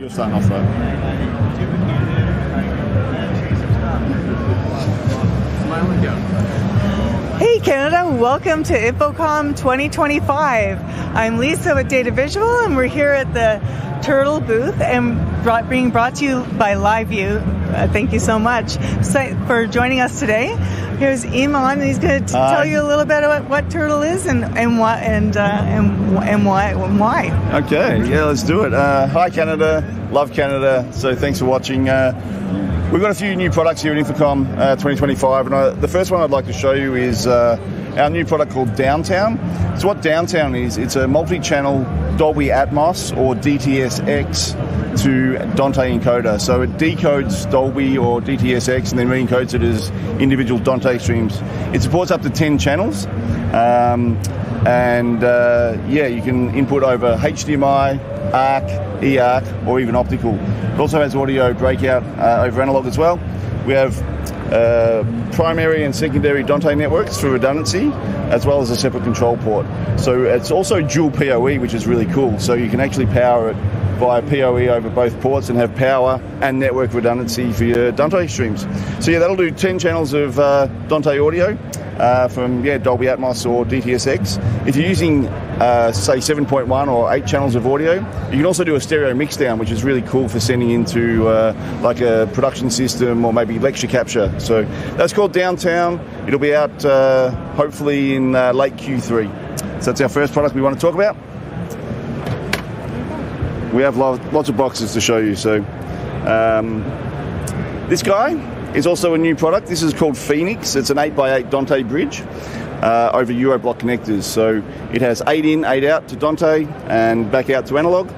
You're starting off though. Hey Canada, welcome to InfoComm 2025. I'm Lisa with DataVisual and we're here at the Turtle booth and being brought to you by LiveU. Thank you so much for joining us today. Here's Eamon, and he's going to tell you a little bit about what Turtle is and why. Okay, yeah, let's do it. Hi Canada, love Canada. So thanks for watching. We've got a few new products here at InfoComm 2025, and the first one I'd like to show you is our new product called Downtown. So what Downtown is, it's a multi-channel Dolby Atmos or DTSX to Dante encoder. So it decodes Dolby or DTSX and then re-encodes it as individual Dante streams. It supports up to 10 channels, yeah, you can input over HDMI, ARC, eARC, or even optical. It also has audio breakout over analog as well. We have primary and secondary Dante networks for redundancy, as well as a separate control port. So it's also dual PoE, which is really cool. So you can actually power it via PoE over both ports and have power and network redundancy for your Dante streams. So yeah, that'll do 10 channels of Dante audio from Dolby Atmos or DTSX. If you're using say 7.1 or 8 channels of audio, you can also do a stereo mixdown, which is really cool for sending into like a production system or maybe lecture capture. So that's called Downtown. It'll be out hopefully in late Q3. So that's our first product we want to talk about. We have lots of boxes to show you. So this guy is also a new product. This is called Phoenix. It's an 8x8 Dante bridge over Euroblock connectors. So it has 8 in, 8 out to Dante and back out to analog.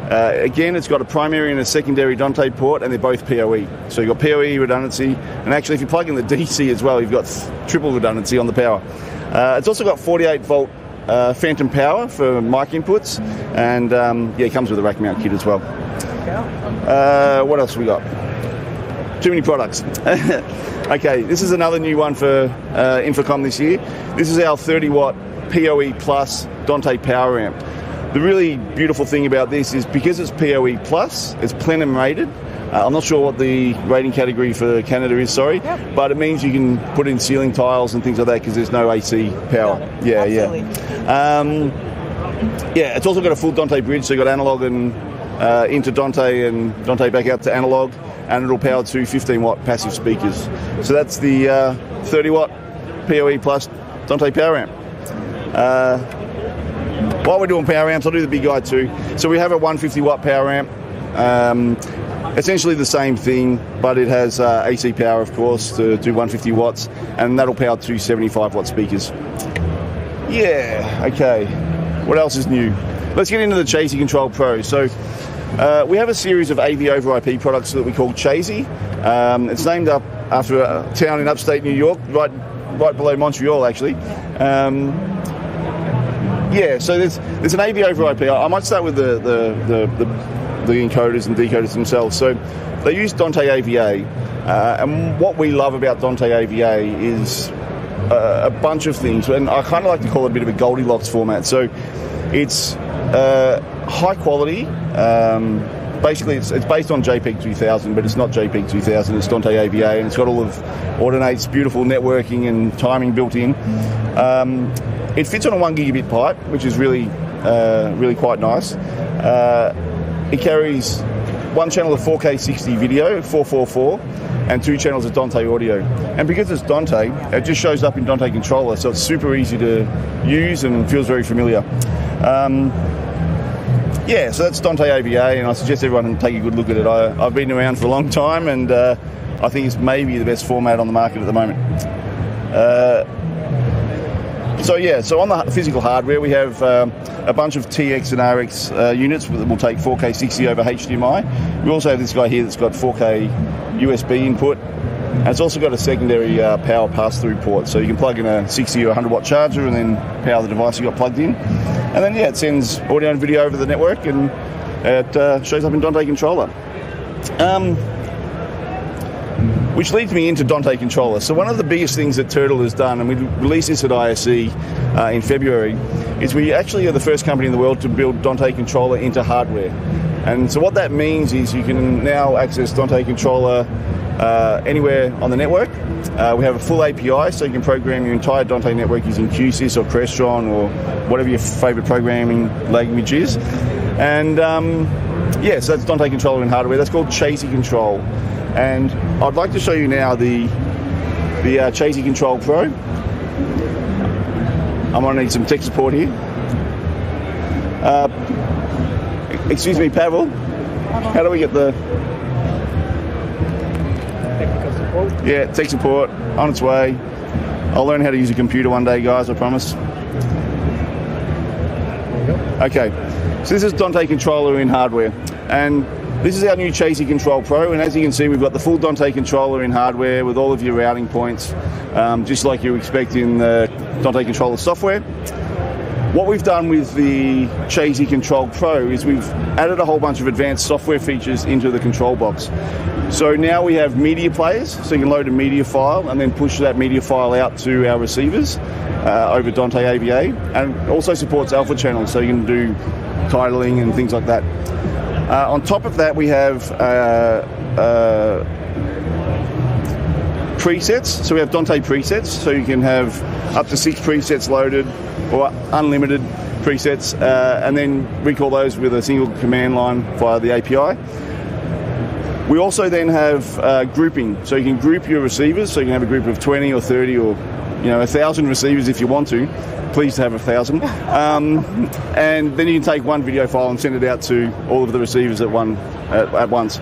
Again, it's got a primary and a secondary Dante port, and they're both PoE. So you've got PoE redundancy, and actually if you plug in the DC as well, you've got triple redundancy on the power. It's also got 48 volt phantom power for mic inputs, and yeah, it comes with a rack mount kit as well. What else we got? Too many products. Okay, this is another new one for InfoComm this year. This is our 30 watt PoE plus Dante power amp. The really beautiful thing about this is because it's PoE plus, it's plenum rated, I'm not sure what the rating category for Canada is, sorry, but it means you can put in ceiling tiles and things like that because there's no AC power. Yeah, absolutely. Yeah, it's also got a full Dante bridge, so you've got analog and into Dante and Dante back out to analog, and it'll power to 15-watt passive speakers. So that's the 30-watt PoE plus Dante power amp. While we're doing power amps, I'll do the big guy too. So we have a 150-watt power amp. Essentially the same thing, but it has AC power, of course, to do 150 watts, and that'll power to 75-watt speakers. Yeah, okay. What else is new? Let's get into the Chasey Control Pro. So we have a series of AV over IP products that we call Chasey. It's named up after a town in upstate New York, right below Montreal, actually. Yeah, so there's an AV over IP. I might start with the encoders and decoders themselves. So they use Dante AVA, and what we love about Dante AVA is a bunch of things, and I kind of like to call it a bit of a Goldilocks format. So it's high quality. Basically, it's based on JPEG 2000, but it's not JPEG 2000. It's Dante AVA, and it's got all of Audinate's beautiful networking and timing built in. It fits on a 1 gigabit pipe, which is really quite nice. It carries one channel of 4K 60 video, 444, and 2 channels of Dante audio. And because it's Dante, it just shows up in Dante Controller, so it's super easy to use and feels very familiar. Yeah, so that's Dante AVA, and I suggest everyone take a good look at it. I've been around for a long time, and I think it's maybe the best format on the market at the moment. So on the physical hardware, we have a bunch of TX and RX units that will take 4K 60 over HDMI. We also have this guy here that's got 4K USB input, and it's also got a secondary power pass-through port, so you can plug in a 60 or 100 watt charger and then power the device you got plugged in. And then, yeah, it sends audio and video over the network, and it shows up in Dante Controller. Which leads me into Dante Controller. So one of the biggest things that Turtle has done, and we released this at ISE in February, is we actually are the first company in the world to build Dante Controller into hardware. And so what that means is you can now access Dante Controller anywhere on the network. We have a full API, so you can program your entire Dante network using QSys or Crestron or whatever your favorite programming language is. And yeah, so that's Dante Controller in hardware. That's called Chasey Control. And I'd like to show you now the Chasey Control Pro. I'm going to need some tech support here. Excuse me, Pavel. How do we get the... Technical support? Yeah, tech support, on its way. I'll learn how to use a computer one day, guys, I promise. Okay, so this is Dante Controller in hardware. And this is our new Chasey Control Pro, and as you can see, we've got the full Dante Controller in hardware with all of your routing points, just like you expect in the Dante Controller software. What we've done with the Chasey Control Pro is we've added a whole bunch of advanced software features into the control box. So now we have media players, so you can load a media file and then push that media file out to our receivers over Dante AVA, and also supports alpha channels, so you can do titling and things like that. On top of that, we have presets. So we have Dante presets, so you can have up to 6 presets loaded, or unlimited presets, and then recall those with a single command line via the API. We also then have grouping, so you can group your receivers, so you can have a group of 20 or 30 or 1,000 receivers if you want to. Pleased to have 1,000. And then you can take one video file and send it out to all of the receivers at once.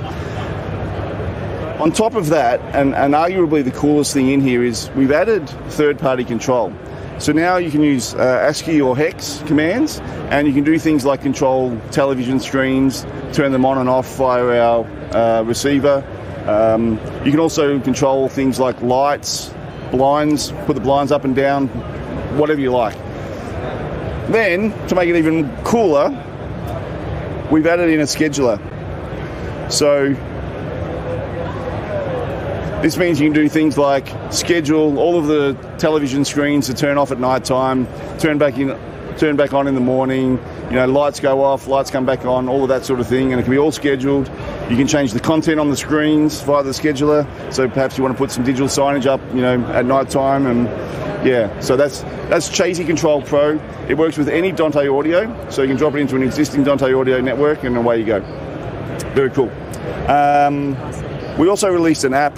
On top of that, and arguably the coolest thing in here, is we've added third-party control. So now you can use ASCII or hex commands, and you can do things like control television screens, turn them on and off via our receiver. You can also control things like lights, blinds, put the blinds up and down, whatever you like. Then, to make it even cooler, we've added in a scheduler. So this means you can do things like schedule all of the television screens to turn off at night time, turn back on in the morning, lights go off, lights come back on, all of that sort of thing, and it can be all scheduled. You can change the content on the screens via the scheduler, so perhaps you want to put some digital signage up, at night time, and so that's Chasey Control Pro. It works with any Dante audio, so you can drop it into an existing Dante audio network, and away you go. Very cool. We also released an app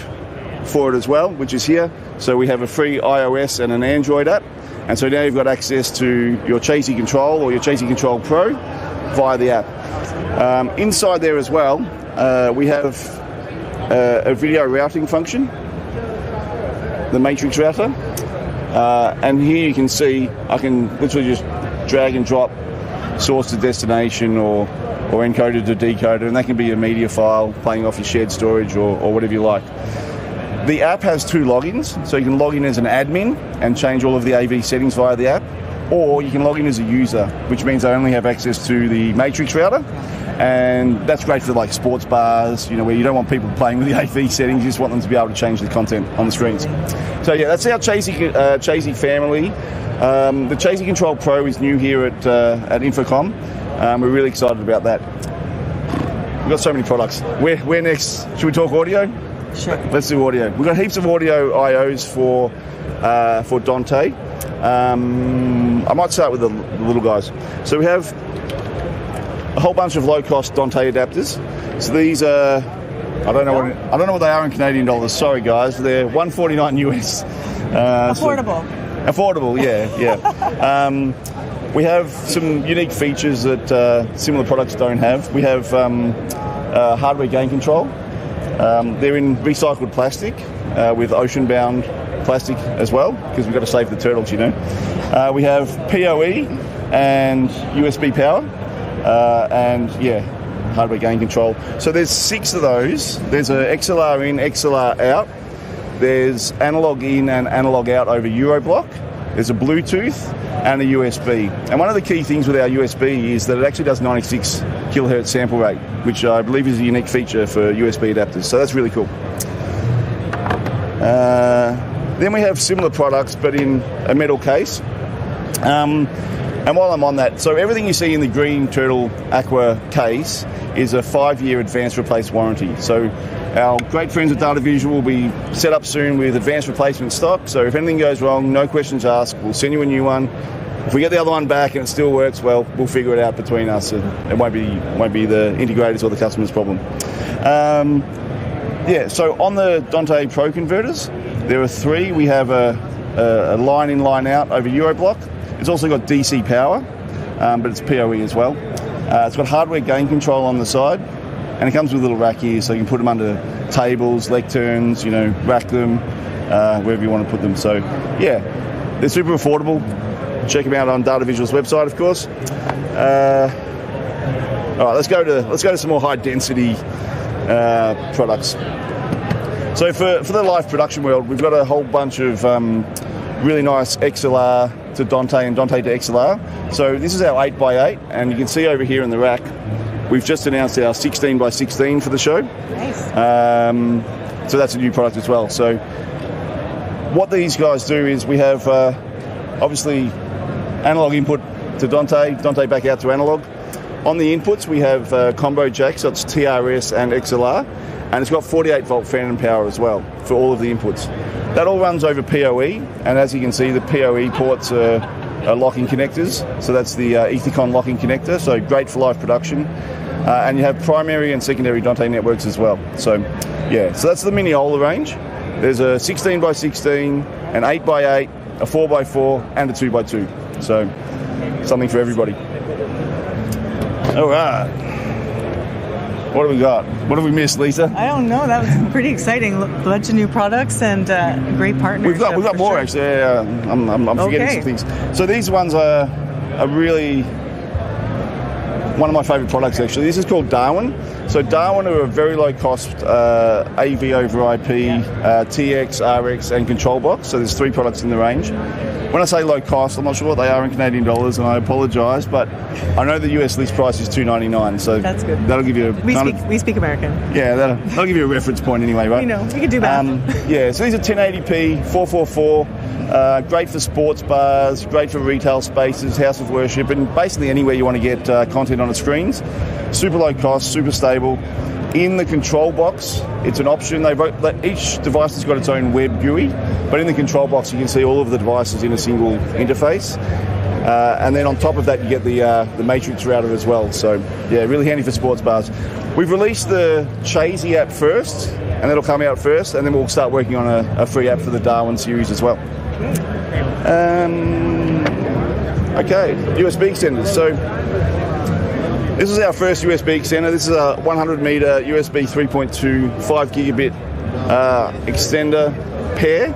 for it as well, which is here. So we have a free iOS and an Android app, and so now you've got access to your Chasey Control or your Chasey Control Pro via the app. Inside there as well, we have a video routing function, the Matrix router, and here you can see I can literally just drag and drop source to destination or encoder to decoder, and that can be a media file playing off your shared storage or whatever you like. The app has 2 logins, so you can log in as an admin and change all of the AV settings via the app, or you can log in as a user, which means I only have access to the Matrix router, and that's great for like sports bars, where you don't want people playing with the AV settings, you just want them to be able to change the content on the screens. So yeah, that's our Chasey family. The Chasey Control Pro is new here at InfoComm. We're really excited about that. We've got so many products. Where next? Should we talk audio? Sure. Let's do audio. We've got heaps of audio IOs for Dante. I might start with the little guys. So we have a whole bunch of low-cost Dante adapters. So these are, I don't know what they are in Canadian dollars. Sorry, guys. They're $149 US. Affordable. Affordable, yeah. We have some unique features that similar products don't have. We have hardware gain control. They're in recycled plastic with ocean-bound plastic as well, because we've got to save the turtles, We have PoE and USB power, and hardware gain control. So there's 6 of those. There's a XLR in, XLR out. There's analog in and analog out over Euroblock. There's a Bluetooth and a USB. And one of the key things with our USB is that it actually does 96 kilohertz sample rate, which I believe is a unique feature for USB adapters. So that's really cool. Then we have similar products, but in a metal case. And while I'm on that, so everything you see in the green Turtle Aqua case is a 5-year advanced replace warranty. So our great friends at DataVisual will be set up soon with advanced replacement stock. So if anything goes wrong, no questions asked, we'll send you a new one. If we get the other one back and it still works, well, we'll figure it out between us. It won't be the integrators or the customer's problem. So on the Dante Pro converters, there are 3. We have a line in, line out over Euroblock. It's also got DC power, but it's PoE as well. It's got hardware gain control on the side, and it comes with a little rack here, so you can put them under tables, lecterns, rack them, wherever you want to put them. So, they're super affordable. Check them out on DataVisual's website, of course. All right, let's go to some more high density products. So for the live production world, we've got a whole bunch of really nice XLR to Dante and Dante to XLR. So this is our 8x8, and you can see over here in the rack, we've just announced our 16x16 for the show. Nice. So that's a new product as well. So what these guys do is we have obviously analog input to Dante back out to analog. On the inputs we have combo jacks, so it's TRS and XLR, and it's got 48 volt phantom power as well for all of the inputs. That all runs over PoE, and as you can see, the PoE ports are locking connectors. So that's the Ethicon locking connector, so great for live production. And you have primary and secondary Dante networks as well. So so that's the Miniola range. There's a 16x16, an 8x8, a 4x4, and a 2x2. So something for everybody. All right. What have we got? What have we missed, Lisa? I don't know. That was pretty exciting. A bunch of new products and a great partnership. We've got more, actually. I'm forgetting some things. So these ones are really one of my favourite products, actually. This is called Darwin. So Darwin are a very low-cost AV over IP, TX, RX, and control box. So there's 3 products in the range. When I say low cost, I'm not sure what they are in Canadian dollars, and I apologise, but I know the US list price is $2.99, so that's good. That'll give you we speak American. Yeah, that'll give you a reference point anyway, right? We know, we can do math. Yeah, so these are 1080p, 444, great for sports bars, great for retail spaces, house of worship, and basically anywhere you want to get content on the screens. Super low cost, super stable. In the control box, it's an option. Each device has got its own web GUI, but in the control box you can see all of the devices in a single interface. And then on top of that you get the Matrix router as well. So yeah, really handy for sports bars. We've released the Chasey app first, and that'll come out first, and then we'll start working on a free app for the Darwin series as well. Okay, USB extenders. So this is our first USB extender. This is a 100 meter USB 3.2 5 gigabit extender pair,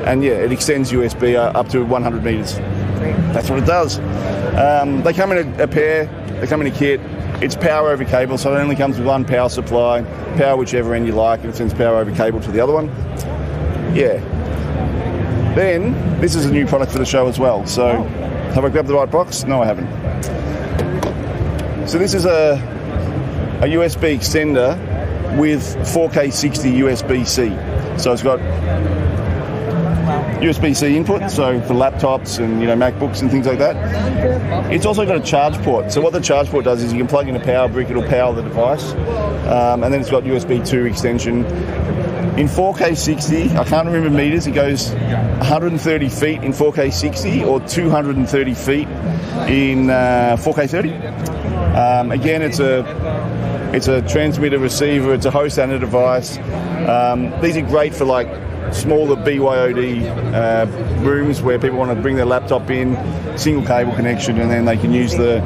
and yeah, it extends USB up to 100 meters. That's what it does. They come in a pair. They come in a kit. It's power over cable, so it only comes with one power supply. Power whichever end you like, and it sends power over cable to the other one. Yeah. Then this is a new product for the show as well. So have I grabbed the right box? No, I haven't. So this is a USB extender with 4K 60 USB-C. So it's got USB-C input, so for laptops and MacBooks and things like that. It's also got a charge port. So what the charge port does is you can plug in a power brick, it'll power the device, and then it's got USB 2 extension. In 4K 60, I can't remember meters, it goes 130 feet in 4K 60 or 230 feet in 4K 30. Again, it's a transmitter receiver, it's a host and a device. These are great for like smaller BYOD rooms where people want to bring their laptop in, single cable connection, and then they can use the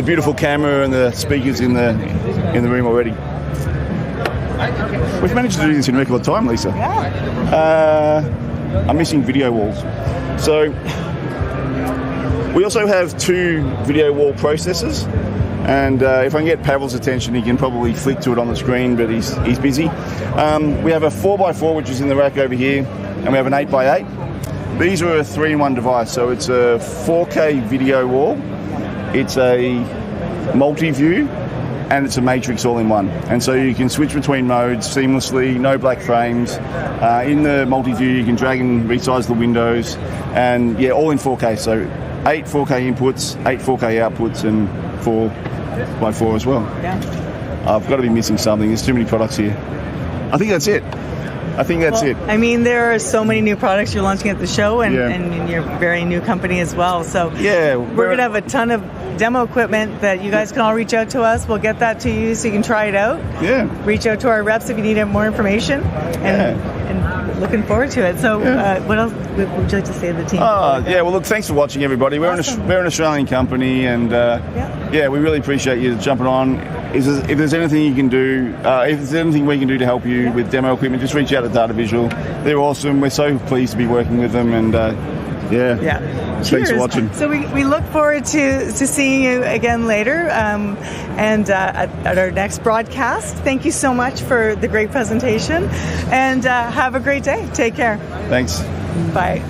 beautiful camera and the speakers in the room already. We've managed to do this in record time, Lisa. Yeah. I'm missing video walls. So we also have 2 video wall processors. And if I can get Pavel's attention, he can probably flick to it on the screen, but he's busy. We have a 4x4, which is in the rack over here, and we have an 8x8. These are a 3-in-1 device, so it's a 4K video wall, it's a multi-view, and it's a matrix all-in-one. And so you can switch between modes seamlessly, no black frames. In the multi-view, you can drag and resize the windows, and yeah, all in 4K. So 8 4K inputs, 8 4K outputs, and 4x4 as well. Yeah. I've got to be missing something. There's too many products here. I think that's it. it. I mean, there are so many new products you're launching at the show, and in your very new company as well. So yeah, we're going to have a ton of demo equipment that you guys can all reach out to us. We'll get that to you so you can try it out. Yeah. Reach out to our reps if you need more information. And looking forward to it. So what else would you like to say to the team? Well, look, thanks for watching, everybody. We're an Australian company, and we really appreciate you jumping on. If there's anything you can do, if there's anything we can do to help you with demo equipment, just reach out to DataVisual. They're awesome. We're so pleased to be working with them, and thanks for watching. So we look forward to seeing you again later, and at our next broadcast. Thank you so much for the great presentation, and have a great day. Take care. Thanks. Bye.